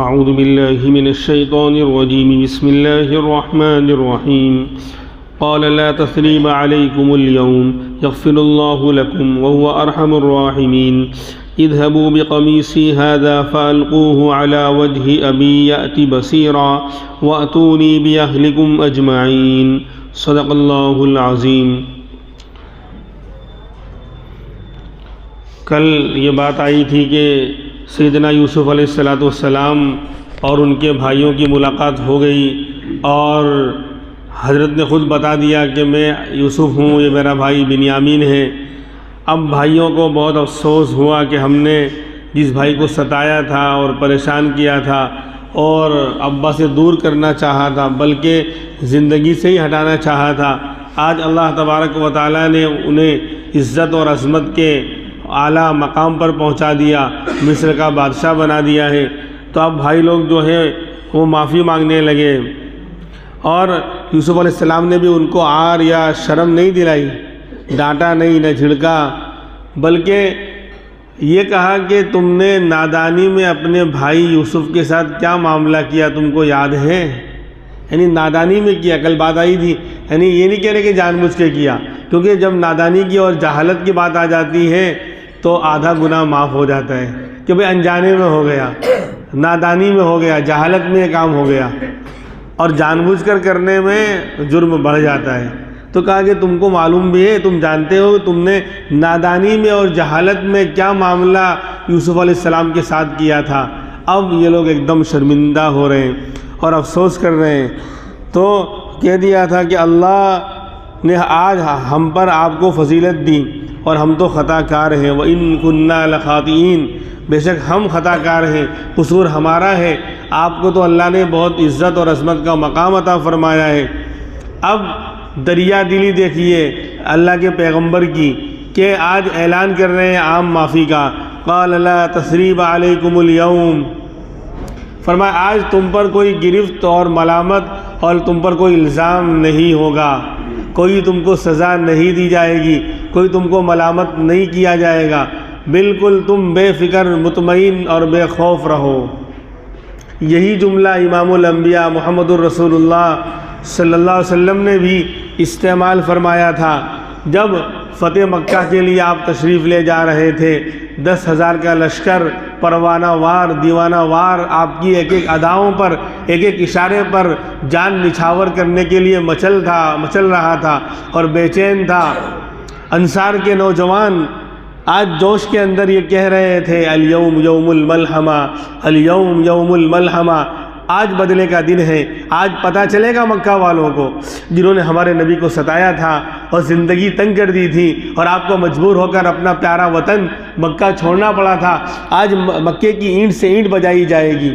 اعوذ باللہ من الشیطان الرجیم بسم اللہ الرحمن الرحیم قال لا تثریب علیکم اليوم یغفر اللہ لکم وهو ارحم الراحمین اذهبوا بقمیصی هذا فالقوه على وجه ابی یأت بصیرا واتونی باہلکم اجمعین صدق اللہ العظیم۔ کل یہ بات آئی تھی کہ سیدنا یوسف علیہ السلام اور ان کے بھائیوں کی ملاقات ہو گئی اور حضرت نے خود بتا دیا کہ میں یوسف ہوں، یہ میرا بھائی بنیامین ہے۔ اب بھائیوں کو بہت افسوس ہوا کہ ہم نے جس بھائی کو ستایا تھا اور پریشان کیا تھا اور ابا سے دور کرنا چاہا تھا بلکہ زندگی سے ہی ہٹانا چاہا تھا، آج اللہ تبارک و تعالیٰ نے انہیں عزت اور عظمت کے اعلیٰ مقام پر پہنچا دیا، مصر کا بادشاہ بنا دیا ہے۔ تو اب بھائی لوگ جو ہے وہ معافی مانگنے لگے اور یوسف علیہ السلام نے بھی ان کو عار یا شرم نہیں دلائی، ڈانٹا نہیں، نہ جھڑکا، بلکہ یہ کہا کہ تم نے نادانی میں اپنے بھائی یوسف کے ساتھ کیا معاملہ کیا تم کو یاد ہے؟ یعنی نادانی میں کیا، کل بات آئی تھی، یعنی یہ نہیں کہہ رہے کہ جان بوجھ کے کیا، کیونکہ جب نادانی کی اور جہالت کی بات آ جاتی ہے تو آدھا گناہ معاف ہو جاتا ہے کہ بھئی انجانے میں ہو گیا، نادانی میں ہو گیا، جہالت میں یہ کام ہو گیا، اور جان بوجھ کر کرنے میں جرم بڑھ جاتا ہے۔ تو کہا کہ تم کو معلوم بھی ہے، تم جانتے ہو کہ تم نے نادانی میں اور جہالت میں کیا معاملہ یوسف علیہ السلام کے ساتھ کیا تھا۔ اب یہ لوگ ایک دم شرمندہ ہو رہے ہیں اور افسوس کر رہے ہیں۔ تو کہہ دیا تھا کہ اللہ نے آج ہم پر آپ کو فضیلت دی اور ہم تو خطا کار ہیں، وَإِن كُنَّا لَخَاطِئِينَ، بے شک ہم خطا کار ہیں، قصور ہمارا ہے، آپ کو تو اللہ نے بہت عزت اور عظمت کا مقام عطا فرمایا ہے۔ اب دریا دلی دیکھیے اللہ کے پیغمبر کی کہ آج اعلان کر رہے ہیں عام معافی کا، قال لا تثریب علیکم اليوم، فرمایا آج تم پر کوئی گرفت اور ملامت اور تم پر کوئی الزام نہیں ہوگا، کوئی تم کو سزا نہیں دی جائے گی، کوئی تم کو ملامت نہیں کیا جائے گا، بالکل تم بے فکر، مطمئن اور بے خوف رہو۔ یہی جملہ امام الانبیاء محمد الرسول اللہ صلی اللہ علیہ وسلم نے بھی استعمال فرمایا تھا جب فتح مکہ کے لیے آپ تشریف لے جا رہے تھے۔ 10,000 کا لشکر پروانہ وار دیوانہ وار آپ کی ایک ایک اداؤں پر، ایک ایک اشارے پر جان نچھاور کرنے کے لیے مچل رہا تھا اور بے چین تھا۔ انصار کے نوجوان آج جوش کے اندر یہ کہہ رہے تھے الیوم یوم الملحمہ، الیوم یوم الملحمہ، آج بدلے کا دن ہے، آج پتہ چلے گا مکہ والوں کو جنہوں نے ہمارے نبی کو ستایا تھا اور زندگی تنگ کر دی تھی اور آپ کو مجبور ہو کر اپنا پیارا وطن مکہ چھوڑنا پڑا تھا، آج مکے کی اینٹ سے اینٹ بجائی جائے گی۔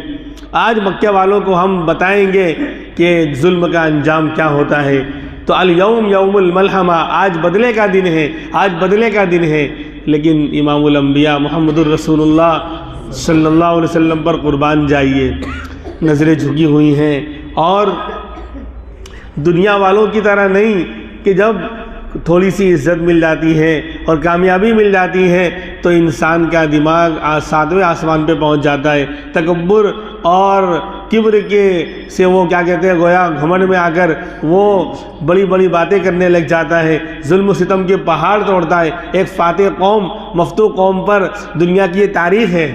آج مکہ والوں کو ہم بتائیں گے کہ ظلم کا انجام کیا ہوتا ہے۔ تو الیوم یوم الملحمہ، آج بدلے کا دن ہے، آج بدلے کا دن ہے۔ لیکن امام الانبیاء محمد الرسول اللہ صلی اللہ علیہ وسلم پر قربان جائیے، نظریں جھکی ہوئی ہیں اور دنیا والوں کی طرح نہیں کہ جب تھوڑی سی عزت مل جاتی ہے اور کامیابی مل جاتی ہے تو انسان کا دماغ 7ویں آسمان پہ پہنچ جاتا ہے، تکبر اور کبر کے سے وہ کیا کہتے ہیں گویا گھمنڈ میں آ کر وہ بڑی بڑی باتیں کرنے لگ جاتا ہے، ظلم و ستم کے پہاڑ توڑتا ہے۔ ایک فاتح قوم، مفتوح قوم پر دنیا کی یہ تاریخ ہے،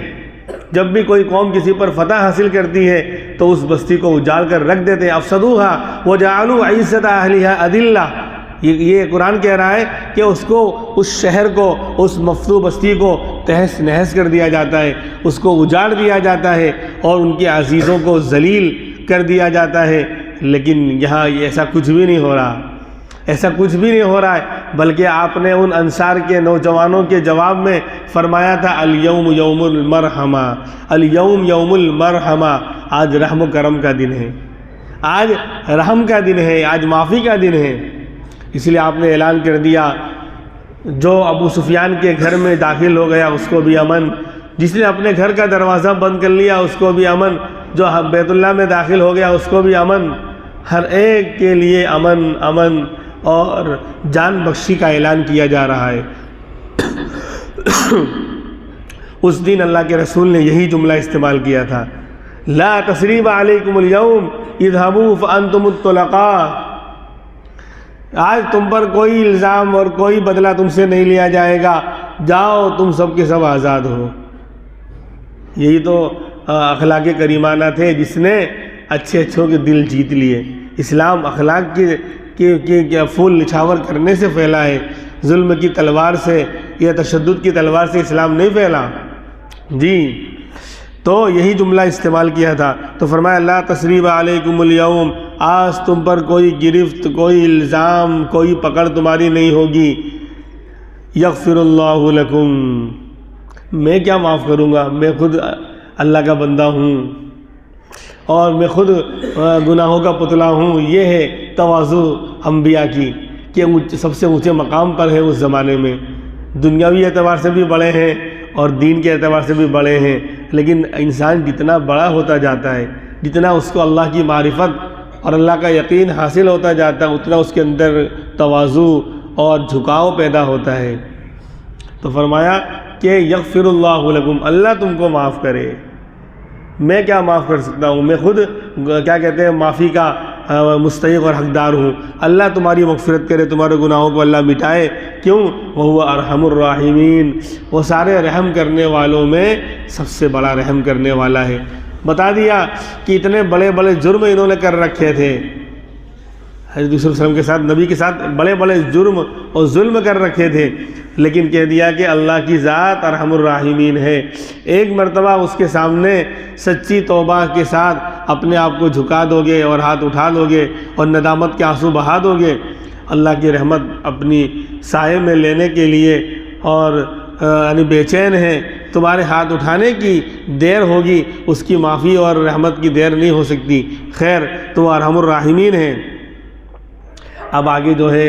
جب بھی کوئی قوم کسی پر فتح حاصل کرتی ہے تو اس بستی کو اجاڑ کر رکھ دیتے ہیں، افسدوها وجعلوا عزت اہلها اذلہ۔ یہ قرآن کہہ رہا ہے کہ اس شہر کو، اس مفتوح بستی کو تہس نہس کر دیا جاتا ہے، اس کو اجاڑ دیا جاتا ہے اور ان کے عزیزوں کو ذلیل کر دیا جاتا ہے۔ لیکن یہاں ایسا کچھ بھی نہیں ہو رہا، ایسا کچھ بھی نہیں ہو رہا ہے، بلکہ آپ نے ان انصار کے نوجوانوں کے جواب میں فرمایا تھا الیوم یوم المرحمہ، الیوم یوم المرحمہ، آج رحم و کرم کا دن ہے، آج رحم کا دن ہے، آج معافی کا دن ہے۔ اس لیے آپ نے اعلان کر دیا جو ابو سفیان کے گھر میں داخل ہو گیا اس کو بھی امن، جس نے اپنے گھر کا دروازہ بند کر لیا اس کو بھی امن، جو بیت اللہ میں داخل ہو گیا اس کو بھی امن، ہر ایک کے لیے امن امن اور جان بخشی کا اعلان کیا جا رہا ہے۔ اس دن اللہ کے رسول نے یہی جملہ استعمال کیا تھا لا تثریب علیکم اليوم اذهبوا فانتم الطلقاء، آج تم پر کوئی الزام اور کوئی بدلہ تم سے نہیں لیا جائے گا، جاؤ تم سب کے سب آزاد ہو۔ یہی تو اخلاق کریمانہ تھے جس نے اچھے اچھوں کے دل جیت لیے۔ اسلام اخلاق کے پھول نچھاور کرنے سے پھیلا ہے، ظلم کی تلوار سے یا تشدد کی تلوار سے اسلام نہیں پھیلا جی۔ تو یہی جملہ استعمال کیا تھا، تو فرمایا لا تثریب علیکم اليوم، آج تم پر کوئی گرفت، کوئی الزام، کوئی پکڑ تمہاری نہیں ہوگی۔ یغفر اللہ لکم، میں کیا معاف کروں گا، میں خود اللہ کا بندہ ہوں اور میں خود گناہوں کا پتلا ہوں۔ یہ ہے تواضع انبیاء کی کہ سب سے اونچے مقام پر ہے اس زمانے میں، دنیاوی اعتبار سے بھی بڑے ہیں اور دین کے اعتبار سے بھی بڑے ہیں، لیکن انسان جتنا بڑا ہوتا جاتا ہے، جتنا اس کو اللہ کی معرفت اور اللہ کا یقین حاصل ہوتا جاتا ہے، اتنا اس کے اندر تواضع اور جھکاؤ پیدا ہوتا ہے۔ تو فرمایا کہ یغفر اللہ لکم، اللہ تم کو معاف کرے، میں کیا معاف کر سکتا ہوں، میں خود کیا کہتے ہیں معافی کا مستحق اور حقدار ہوں۔ اللہ تمہاری مغفرت کرے، تمہارے گناہوں کو اللہ مٹائے، کیوں؟ وہو ارحم الراحمین، وہ سارے رحم کرنے والوں میں سب سے بڑا رحم کرنے والا ہے۔ بتا دیا کہ اتنے بڑے بڑے جرم انہوں نے کر رکھے تھے، حضرت یوسف علیہ السلام کے ساتھ، نبی کے ساتھ بڑے بڑے جرم اور ظلم کر رکھے تھے، لیکن کہہ دیا کہ اللہ کی ذات ارحم الراحمین ہے۔ ایک مرتبہ اس کے سامنے سچی توبہ کے ساتھ اپنے آپ کو جھکا دو گے اور ہاتھ اٹھا دو گے اور ندامت کے آنسو بہا دو گے، اللہ کی رحمت اپنی سائے میں لینے کے لیے اور یعنی بے چین ہیں، تمہارے ہاتھ اٹھانے کی دیر ہوگی، اس کی معافی اور رحمت کی دیر نہیں ہو سکتی۔ خیر، تو ارحم الراحمین ہیں۔ اب آگے جو ہے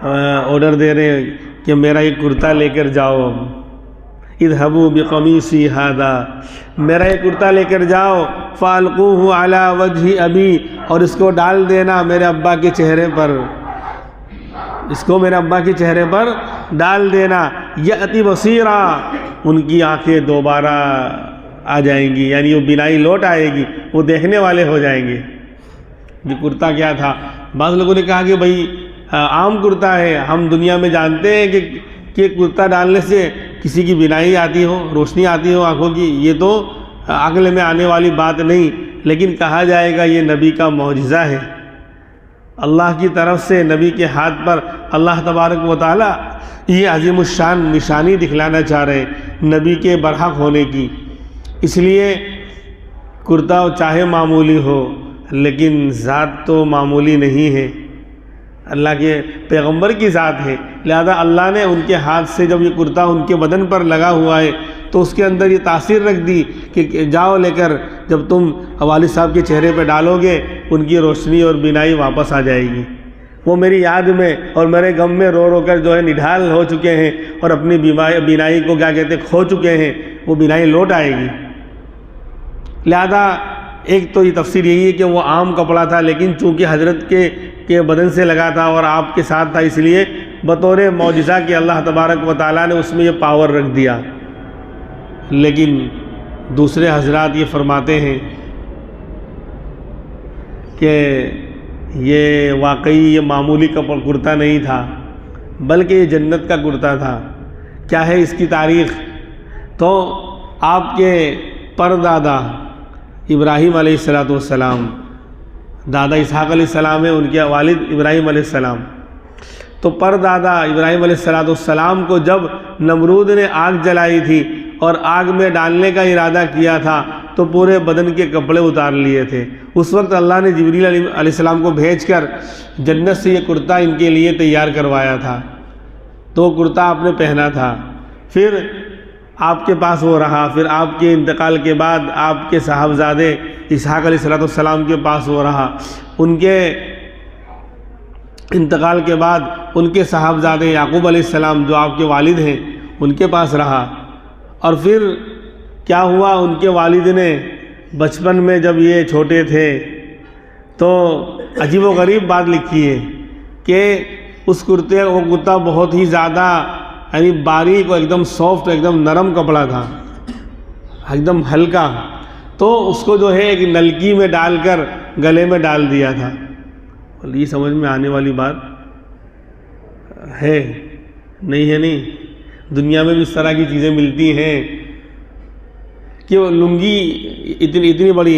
آرڈر دے رہے ہیں کہ میرا یہ کرتا لے کر جاؤ، اذهبوا بقمیصی ھذا، میرا یہ کرتا لے کر جاؤ، فالقوہ علی وجہ ابی، اور اس کو ڈال دینا میرے ابا کے چہرے پر، اس کو میرے ابا کے چہرے پر ڈال دینا، یأتی بصیرا، ان کی آنکھیں دوبارہ آ جائیں گی، یعنی وہ بینائی لوٹ آئے گی، وہ دیکھنے والے ہو جائیں گے۔ یہ کرتا کیا تھا؟ بعض لوگوں نے کہا کہ بھائی عام کرتا ہے، ہم دنیا میں جانتے ہیں کہ کرتا ڈالنے سے کسی کی بینائی آتی ہو، روشنی آتی ہو آنکھوں کی، یہ تو عقل میں آنے والی بات نہیں، لیکن کہا جائے گا یہ نبی کا معجزہ ہے، اللہ کی طرف سے نبی کے ہاتھ پر اللہ تبارک و تعالی یہ عظیم الشان نشانی دکھلانا چاہ رہے ہیں نبی کے برحق ہونے کی۔ اس لیے کرتا چاہے معمولی ہو لیکن ذات تو معمولی نہیں ہے، اللہ کے پیغمبر کی ذات ہے، لہذا اللہ نے ان کے ہاتھ سے جب یہ کرتا ان کے بدن پر لگا ہوا ہے تو اس کے اندر یہ تاثیر رکھ دی کہ جاؤ لے کر، جب تم والد صاحب کے چہرے پہ ڈالو گے ان کی روشنی اور بینائی واپس آ جائے گی۔ وہ میری یاد میں اور میرے غم میں رو رو کر جو ہے نڈھال ہو چکے ہیں اور اپنی بینائی کو کیا کہتے ہیں کھو چکے ہیں، وہ بینائی لوٹ آئے گی۔ لہذا ایک تو یہ تفسیر یہی ہے کہ وہ عام کپڑا تھا، لیکن چونکہ حضرت کے بدن سے لگا تھا اور آپ کے ساتھ تھا، اس لیے بطور معجزہ کہ اللہ تبارک و تعالیٰ نے اس میں یہ پاور رکھ دیا۔ لیکن دوسرے حضرات یہ فرماتے ہیں کہ یہ واقعی یہ معمولی کرتا نہیں تھا، بلکہ یہ جنت کا کرتا تھا۔ کیا ہے اس کی تاریخ؟ تو آپ کے پردادا ابراہیم علیہ السلام، دادا اسحاق علیہ السلام ہے، ان کے والد ابراہیم علیہ السلام، تو پردادا ابراہیم علیہ السلام کو جب نمرود نے آگ جلائی تھی اور آگ میں ڈالنے کا ارادہ کیا تھا تو پورے بدن کے کپڑے اتار لیے تھے۔ اس وقت اللہ نے جبریل علیہ السلام کو بھیج کر جنت سے یہ کرتا ان کے لیے تیار کروایا تھا، تو کرتا آپ نے پہنا تھا، پھر آپ کے پاس وہ رہا، پھر آپ کے انتقال کے بعد آپ کے صاحبزادے اسحاق علیہ السلام کے پاس وہ رہا، ان کے انتقال کے بعد ان کے صاحبزادے یعقوب علیہ السلام جو آپ کے والد ہیں ان کے پاس رہا، اور پھر کیا ہوا، ان کے والد نے بچپن میں جب یہ چھوٹے تھے تو عجیب و غریب بات لکھی ہے کہ اس کرتا بہت ہی زیادہ یعنی باریک اور ایک دم سافٹ، ایک دم نرم کپڑا تھا، ایک دم ہلکا، تو اس کو جو ہے ایک نلکی میں ڈال کر گلے میں ڈال دیا تھا. یہ سمجھ میں آنے والی بات ہے نہیں ہے؟ نہیں، دنیا میں بھی اس طرح کی چیزیں ملتی ہیں کہ وہ لنگی اتنی بڑی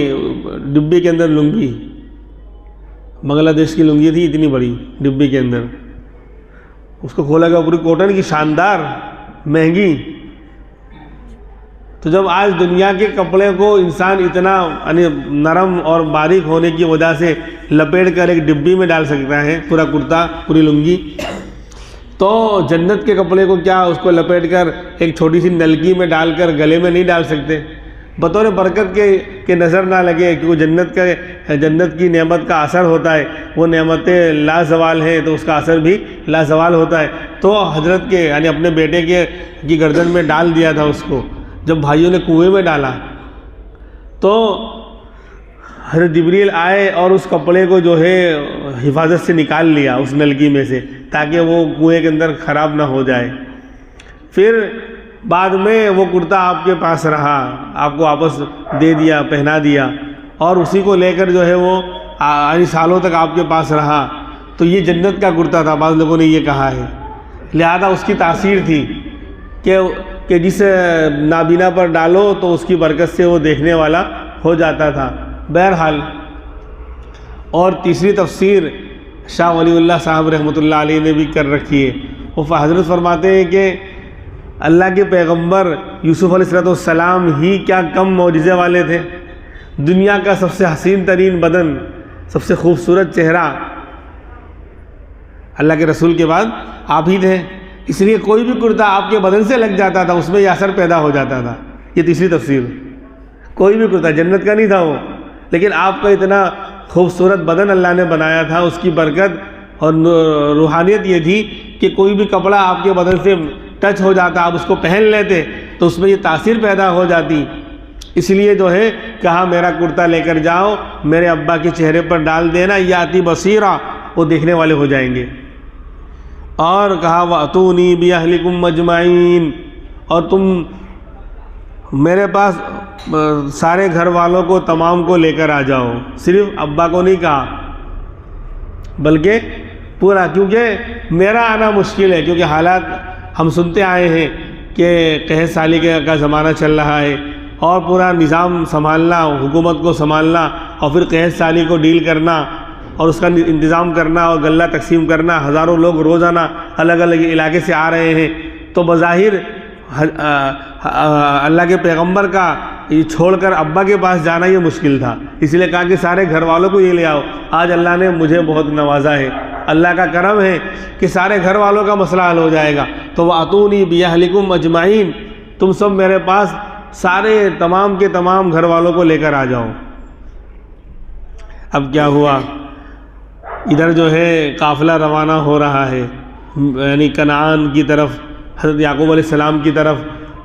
ڈبے کے اندر لنگی، بنگلہ دیش کی لنگی تھی اتنی بڑی ڈبے کے اندر، اس کو کھولا گیا پوری کاٹن کی، شاندار، مہنگی. تو جب آج دنیا کے کپڑے کو انسان اتنا یعنی نرم اور باریک ہونے کی وجہ سے لپیٹ کر ایک ڈبی میں ڈال سکتا ہے، پورا کرتا، پوری لنگی، تو جنت کے کپڑے کو کیا اس کو لپیٹ کر ایک چھوٹی سی نلکی میں ڈال کر گلے میں نہیں ڈال سکتے؟ بطور برکت کے نظر نہ لگے، کیونکہ جنت کی نعمت کا اثر ہوتا ہے، وہ نعمتیں لازوال ہیں تو اس کا اثر بھی لازوال ہوتا ہے. تو حضرت کے یعنی اپنے بیٹے کی گردن میں ڈال دیا تھا اس کو. جب بھائیوں نے کنویں میں ڈالا تو حضرت جبریل آئے اور اس کپڑے کو جو ہے حفاظت سے نکال لیا اس نلکی میں سے، تاکہ وہ کنویں کے اندر خراب نہ ہو جائے. پھر بعد میں وہ کرتا آپ کے پاس رہا، آپ کو واپس دے دیا، پہنا دیا، اور اسی کو لے کر جو ہے وہ سالوں تک آپ کے پاس رہا. تو یہ جنت کا کرتا تھا، بعض لوگوں نے یہ کہا ہے. لہذا اس کی تاثیر تھی کہ جس نابینا پر ڈالو تو اس کی برکت سے وہ دیکھنے والا ہو جاتا تھا. بہرحال، اور تیسری تفسیر شاہ ولی اللہ صاحب رحمۃ اللہ علیہ نے بھی کر رکھی ہے. وہ حضرت فرماتے ہیں کہ اللہ کے پیغمبر یوسف علیہ السلام ہی کیا کم معجزے والے تھے. دنیا کا سب سے حسین ترین بدن، سب سے خوبصورت چہرہ اللہ کے رسول کے بعد آپ ہی تھے. اس لیے کوئی بھی کرتا آپ کے بدن سے لگ جاتا تھا، اس میں یہ اثر پیدا ہو جاتا تھا. یہ تیسری تفسیر. کوئی بھی کرتا، جنت کا نہیں تھا وہ، لیکن آپ کا اتنا خوبصورت بدن اللہ نے بنایا تھا، اس کی برکت اور روحانیت یہ تھی کہ کوئی بھی کپڑا آپ کے بدن سے ٹچ ہو جاتا، آپ اس کو پہن لیتے تو اس میں یہ تاثیر پیدا ہو جاتی. اس لیے جو ہے کہا میرا کرتا لے کر جاؤ، میرے ابا کے چہرے پر ڈال دینا، یاتی بصیرہ، وہ دیکھنے والے ہو جائیں گے. اور کہا وَأْتُونِي بِأَهْلِكُمْ أَجْمَعِينَ، اور تم میرے پاس سارے گھر والوں کو، تمام کو لے کر آ جاؤ. صرف ابا کو نہیں کہا بلکہ پورا، کیونکہ میرا آنا مشکل ہے، کیونکہ حالات ہم سنتے آئے ہیں کہ قحط سالی کا زمانہ چل رہا ہے، اور پورا نظام سنبھالنا، حکومت کو سنبھالنا، اور پھر قحط سالی کو ڈیل کرنا اور اس کا انتظام کرنا اور غلہ تقسیم کرنا. ہزاروں لوگ روزانہ الگ الگ علاقے سے آ رہے ہیں. تو بظاہر اللہ کے پیغمبر کا یہ چھوڑ کر ابا کے پاس جانا یہ مشکل تھا. اس لیے کہا کہ سارے گھر والوں کو یہ لے آؤ. آج اللہ نے مجھے بہت نوازا ہے، اللہ کا کرم ہے کہ سارے گھر والوں کا مسئلہ حل ہو جائے گا. تو وَأْتُونِي بِأَهْلِكُمْ أَجْمَعِينَ، تم سب میرے پاس سارے تمام کے تمام گھر والوں کو لے کر آ جاؤ. اب کیا ہوا، ادھر جو ہے قافلہ روانہ ہو رہا ہے، یعنی کنعان کی طرف، حضرت یعقوب علیہ السلام کی طرف.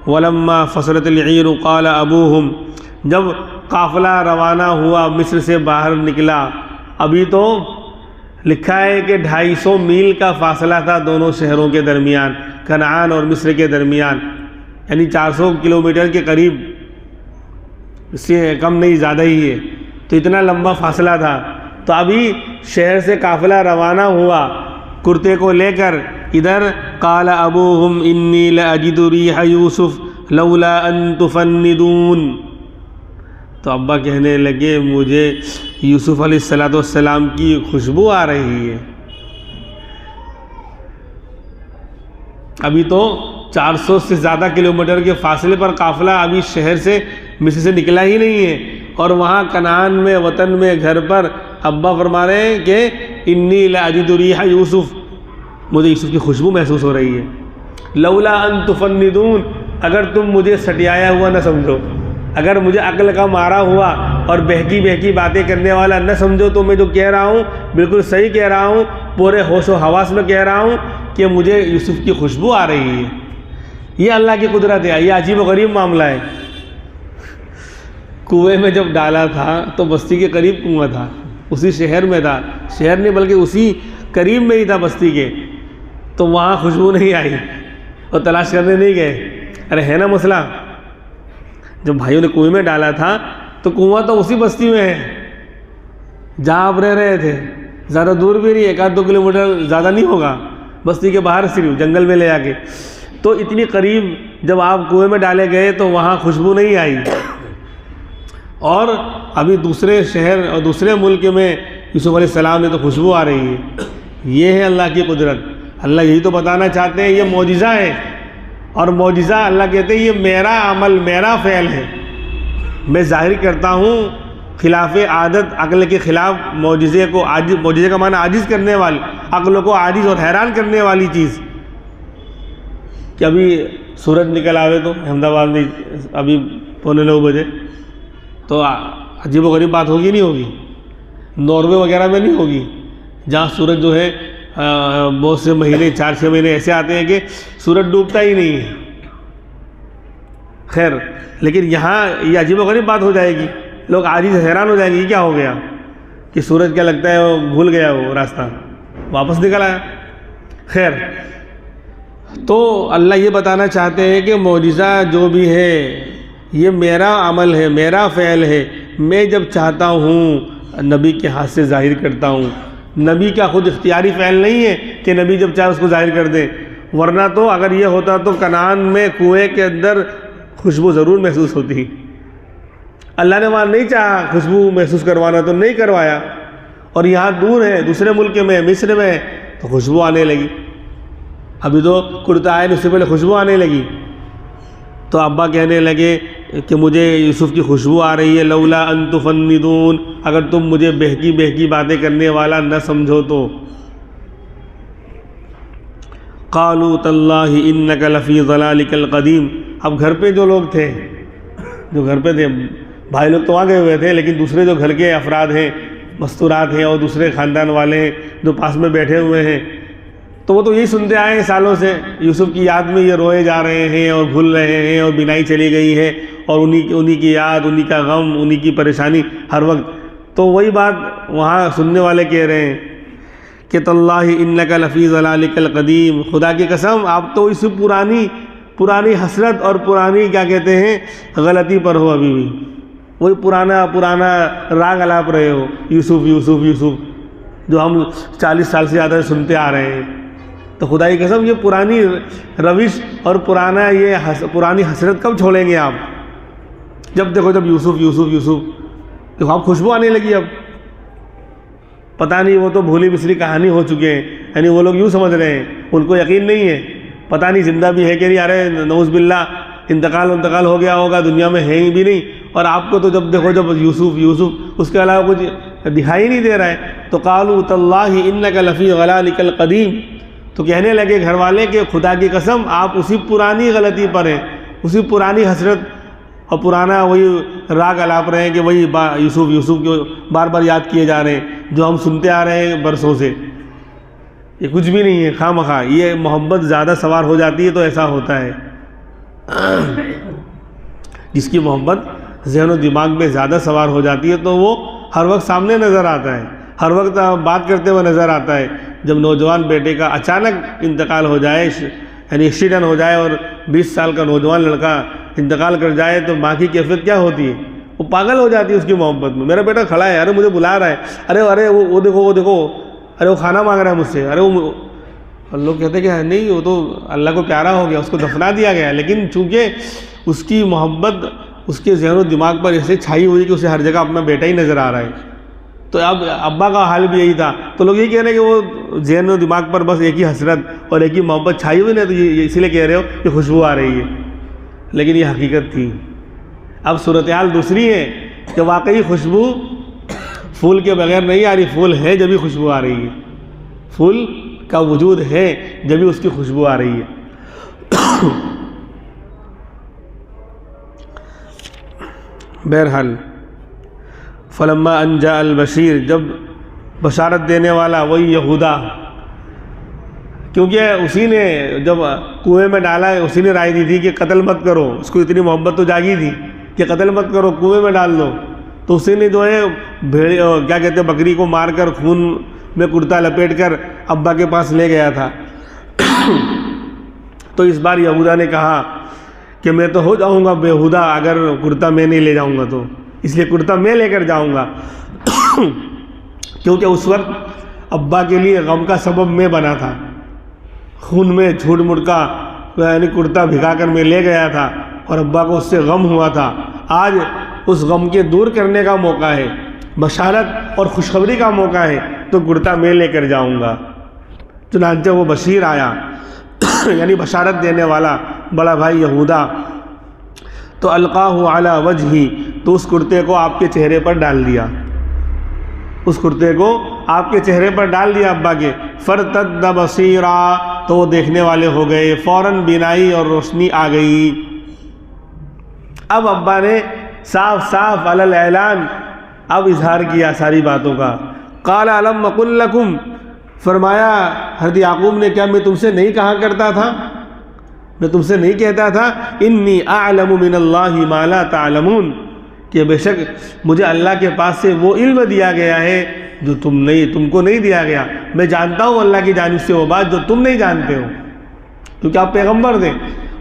وَلَمَّا فَصَلَتِ الْعِيرُ قَالَ أَبُوهُمْ، جب قافلہ روانہ ہوا، مصر سے باہر نکلا، ابھی تو لکھا ہے کہ 250 میل کا فاصلہ تھا دونوں شہروں کے درمیان، کنعان اور مصر کے درمیان، یعنی 400 کلومیٹر کے قریب، اس سے کم نہیں زیادہ ہی ہے. تو اتنا لمبا فاصلہ تھا. تو ابھی شہر سے قافلہ روانہ ہوا کرتے کو لے کر. ادھر قال ابوہم انی لاجد ریح یوسف لولا ان تفندون، تو ابا کہنے لگے مجھے یوسف علیہ السلام کی خوشبو آ رہی ہے. ابھی تو 400 سے زیادہ کلومیٹر کے فاصلے پر قافلہ ابھی شہر سے مصر سے نکلا ہی نہیں ہے، اور وہاں کنعان میں، وطن میں، گھر پر ابا فرما رہے ہیں کہ انی لاجد ریح یوسف، مجھے یوسف کی خوشبو محسوس ہو رہی ہے. لولا ان تفندون، اگر تم مجھے سٹیایا ہوا نہ سمجھو، اگر مجھے عقل کا مارا ہوا اور بہکی باتیں کرنے والا نہ سمجھو، تو میں جو کہہ رہا ہوں بالکل صحیح کہہ رہا ہوں، پورے ہوش و حواس میں کہہ رہا ہوں کہ مجھے یوسف کی خوشبو آ رہی ہے. یہ اللہ کی قدرت ہے. یہ عجیب و غریب معاملہ ہے. کنویں میں جب ڈالا تھا تو بستی کے قریب کنواں تھا، اسی شہر میں تھا، شہر نہیں بلکہ اسی قریب میں ہی تھا بستی کے. تو وہاں خوشبو نہیں آئی اور تلاش کرنے نہیں گئے. ارے ہے نا مسئلہ. جب بھائیوں نے کنویں میں ڈالا تھا تو کنواں تو اسی بستی میں ہے جہاں آپ رہ رہے تھے، زیادہ دور بھی نہیں، 1-2 کلومیٹر زیادہ نہیں ہوگا، بستی کے باہر صرف جنگل میں لے آ کے. تو اتنی قریب جب آپ کنویں میں ڈالے گئے تو وہاں خوشبو نہیں آئی، اور ابھی دوسرے شہر اور دوسرے ملک میں یوسف علیہ السلام نے تو خوشبو آ رہی ہے. یہ ہے اللہ کی قدرت. اللہ یہی تو بتانا چاہتے ہیں، یہ معجزہ ہے، اور معجزہ اللہ کہتے ہیں یہ میرا عمل، میرا فعل ہے، میں ظاہر کرتا ہوں خلاف عادت، عقل کے خلاف معجزے کو. معجزے کا معنی عاجز کرنے والی، عقل کو عاجز اور حیران کرنے والی چیز. کہ ابھی سورج نکل آوے تو احمد آباد میں ابھی 9:15 بجے، تو عجیب و غریب بات ہوگی نہیں ہوگی؟ ناروے وغیرہ میں نہیں ہوگی جہاں سورج جو ہے بہت سے مہینے 4-6 مہینے ایسے آتے ہیں کہ سورج ڈوبتا ہی نہیں ہے. خیر، لیکن یہاں یہ عجیب و غریب بات ہو جائے گی، لوگ عاجز حیران ہو جائیں گے، یہ کیا ہو گیا کہ سورج کیا لگتا ہے وہ بھول گیا، وہ راستہ واپس نکل آیا. خیر، تو اللہ یہ بتانا چاہتے ہیں کہ معجزہ جو بھی ہے یہ میرا عمل ہے، میرا فعل ہے. میں جب چاہتا ہوں نبی کے ہاتھ سے ظاہر کرتا ہوں. نبی کا خود اختیاری فعل نہیں ہے کہ نبی جب چاہے اس کو ظاہر کر دے، ورنہ تو اگر یہ ہوتا تو کنعان میں کنویں کے اندر خوشبو ضرور محسوس ہوتی. اللہ نے وہاں نہیں چاہا خوشبو محسوس کروانا تو نہیں کروایا، اور یہاں دور ہے، دوسرے ملک میں، مصر میں، تو خوشبو آنے لگی. ابھی تو کرتا آئے، اس سے پہلے خوشبو آنے لگی. تو ابا کہنے لگے کہ مجھے یوسف کی خوشبو آ رہی ہے، لولا ان تفندون، اگر تم مجھے بہکی بہکی باتیں کرنے والا نہ سمجھو تو. قالوا تاللہ انک لفی ضلالک القدیم. اب گھر پہ جو لوگ تھے، جو گھر پہ تھے، بھائی لوگ تو آ گئے ہوئے تھے، لیکن دوسرے جو گھر کے افراد ہیں، مستورات ہیں، اور دوسرے خاندان والے ہیں جو پاس میں بیٹھے ہوئے ہیں، تو وہ تو یہی سنتے آئے ہیں سالوں سے، یوسف کی یاد میں یہ روئے جا رہے ہیں اور بھول رہے ہیں، اور بینائی چلی گئی ہے، اور انہی کی یاد، انہی کا غم، انہی کی پریشانی ہر وقت. تو وہی بات وہاں سننے والے کہہ رہے ہیں کہ تاللہ انک لفی ضلالک القدیم، خدا کی قسم آپ تو اس پرانی حسرت اور پرانی کیا کہتے ہیں غلطی پر ہو، ابھی بھی وہی پرانا راگ الاپ رہے ہو، یوسف یوسف یوسف، جو ہم 40 سال سے زیادہ سنتے آ رہے ہیں. تو خدا کی قسم یہ پرانی روش اور پرانی حسرت کب چھوڑیں گے آپ؟ جب دیکھو جب یوسف یوسف یوسف، دیکھو آپ خوشبو آنے لگی. اب پتہ نہیں، وہ تو بھولی بسری کہانی ہو چکے ہیں، یعنی وہ لوگ یوں سمجھ رہے ہیں، ان کو یقین نہیں ہے، پتہ نہیں زندہ بھی ہے کہ نہیں. ارے نعوذ باللہ، انتقال ہو گیا ہوگا، دنیا میں ہے ہی بھی نہیں. اور آپ کو تو جب دیکھو جب یوسف یوسف، اس کے علاوہ کچھ دکھائی نہیں دے رہا ہے. تو قالوا تاللہ انک لفی ضلالک القدیم، تو کہنے لگے گھر والے کہ خدا کی قسم آپ اسی پرانی غلطی پر ہیں، اسی پرانی حسرت اور پرانا وہی راگ الاپ رہے ہیں کہ وہی یوسف یوسف کو بار بار یاد کیے جا رہے ہیں جو ہم سنتے آ رہے ہیں برسوں سے. یہ کچھ بھی نہیں ہے، خواہ مخواہ یہ محبت زیادہ سوار ہو جاتی ہے تو ایسا ہوتا ہے. جس کی محبت ذہن و دماغ میں زیادہ سوار ہو جاتی ہے تو وہ ہر وقت سامنے نظر آتا ہے، ہر وقت بات کرتے ہوئے نظر آتا ہے. جب نوجوان بیٹے کا اچانک انتقال ہو جائے، یعنی ایکسیڈنٹ ہو جائے، اور 20 سال کا نوجوان لڑکا انتقال کر جائے، تو ماں کی کیفیت کیا ہوتی ہے؟ وہ پاگل ہو جاتی ہے اس کی محبت میں. میرا بیٹا کھڑا ہے، ارے مجھے بلا رہا ہے، ارے وہ دیکھو، ارے وہ کھانا مانگ رہا ہے مجھ سے، ارے وہ لوگ کہتے ہیں کہ نہیں، وہ تو اللہ کو پیارا ہو گیا، اس کو دفنا دیا گیا. لیکن چونکہ اس کی محبت اس کے ذہن و دماغ پر ایسے چھائی ہوئی کہ اسے ہر جگہ اپنا بیٹا ہی نظر آ رہا ہے. تو اب ابا کا حال بھی یہی تھا. تو لوگ یہ کہہ رہے ہیں کہ وہ ذہن و دماغ پر بس ایک ہی حسرت اور ایک ہی محبت چھائی ہوئی نا، تو یہ اسی لیے کہہ رہے ہو کہ خوشبو آ رہی ہے، لیکن یہ حقیقت تھی. اب صورتحال دوسری ہے کہ واقعی خوشبو پھول کے بغیر نہیں آ رہی، پھول ہے جبھی خوشبو آ رہی ہے، پھول کا وجود ہے جبھی اس کی خوشبو آ رہی ہے. بہرحال فلما ان جاء البشیر، جب بشارت دینے والا وہی یہودا، کیونکہ اسی نے جب کنویں میں ڈالا اسی نے رائے دی تھی کہ قتل مت کرو، اس کو اتنی محبت تو جاگی تھی کہ قتل مت کرو، کنویں میں ڈال دو. تو اسی نے جو ہے کیا کہتے ہیں بکری کو مار کر خون میں کرتا لپیٹ کر ابا کے پاس لے گیا تھا. تو اس بار یہودا نے کہا کہ میں تو ہو جاؤں گا بےہودہ اگر کرتا میں نہیں لے جاؤں گا. تو اس لیے کرتا میں لے کر جاؤں گا کیونکہ اس وقت ابا کے لیے غم کا سبب میں بنا تھا، خون میں جھوٹ موٹ کا یعنی کرتا بھگا کر میں لے گیا تھا اور ابا کو اس سے غم ہوا تھا۔ آج اس غم کے دور کرنے کا موقع ہے، بشارت اور خوشخبری کا موقع ہے، تو کرتا میں لے کر جاؤں گا۔ چنانچہ وہ بشیر آیا یعنی بشارت دینے والا بڑا بھائی یہودا، تو القاہ علی وجہی، تو اس کرتے کو آپ کے چہرے پر ڈال دیا، اس کرتے کو آپ کے چہرے پر ڈال دیا ابا کے۔ فرتد بصیرا، تو وہ دیکھنے والے ہو گئے، فوراً بینائی اور روشنی آ گئی۔ اب ابا نے صاف صاف علی الاعلان اب اظہار کیا ساری باتوں کا۔ قال الم اقل لکم، فرمایا حضرت یعقوب نے، کیا میں تم سے نہیں کہا کرتا تھا، میں تم سے نہیں کہتا تھا انی اعلم من اللہ ما لا تعلمون، کہ بے شک مجھے اللہ کے پاس سے وہ علم دیا گیا ہے جو تم کو نہیں دیا گیا، میں جانتا ہوں اللہ کی جانب سے وہ بات جو تم نہیں جانتے ہو، کیونکہ آپ پیغمبر تھے۔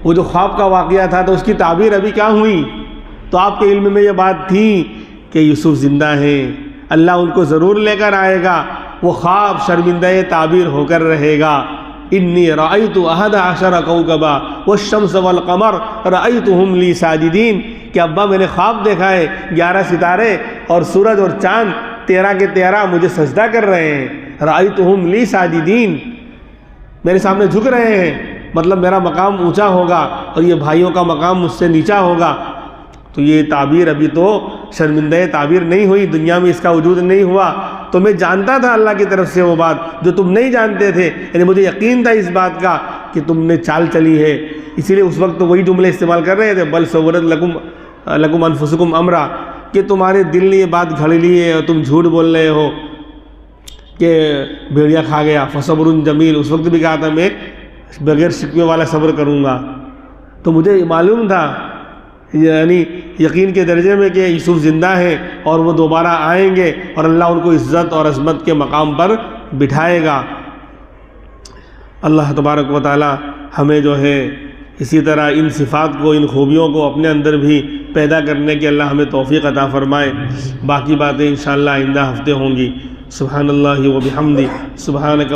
وہ جو خواب کا واقعہ تھا تو اس کی تعبیر ابھی کیا ہوئی، تو آپ کے علم میں یہ بات تھی کہ یوسف زندہ ہیں، اللہ ان کو ضرور لے کر آئے گا، وہ خواب شرمندہ تعبیر ہو کر رہے گا۔ انی رأیت احد عشر کوکبا والشمس والقمر رأیتہم لی ساجدین، کہ ابا میں نے خواب دیکھا ہے 11 ستارے اور سورج اور چاند 13 کے 13 مجھے سجدہ کر رہے ہیں، رأیتہم لی ساجدین، میرے سامنے جھک رہے ہیں، مطلب میرا مقام اونچا ہوگا اور یہ بھائیوں کا مقام مجھ سے نیچا ہوگا۔ تو یہ تعبیر ابھی تو شرمندہ تعبیر نہیں ہوئی، دنیا میں اس کا وجود نہیں ہوا، تو میں جانتا تھا اللہ کی طرف سے وہ بات جو تم نہیں جانتے تھے، یعنی مجھے یقین تھا اس بات کا کہ تم نے چال چلی ہے، اسی لیے اس وقت تو وہی جملے استعمال کر رہے تھے، بل سورت لکم انفسکم امرا، کہ تمہارے دل نے یہ بات گھڑ لی ہے اور تم جھوٹ بول رہے ہو کہ بھیڑیا کھا گیا، فصبر جمیل، اس وقت بھی کہا تھا میں بغیر شکوے والا صبر کروں گا، تو مجھے معلوم تھا یعنی یقین کے درجے میں کہ یوسف زندہ ہیں اور وہ دوبارہ آئیں گے اور اللہ ان کو عزت اور عظمت کے مقام پر بٹھائے گا۔ اللہ تبارک و تعالی ہمیں جو ہے اسی طرح ان صفات کو، ان خوبیوں کو اپنے اندر بھی پیدا کرنے کی اللہ ہمیں توفیق عطا فرمائے۔ باقی باتیں انشاءاللہ آئندہ ہفتے ہوں گی۔ سبحان اللہ و بحمدہ، سبحانک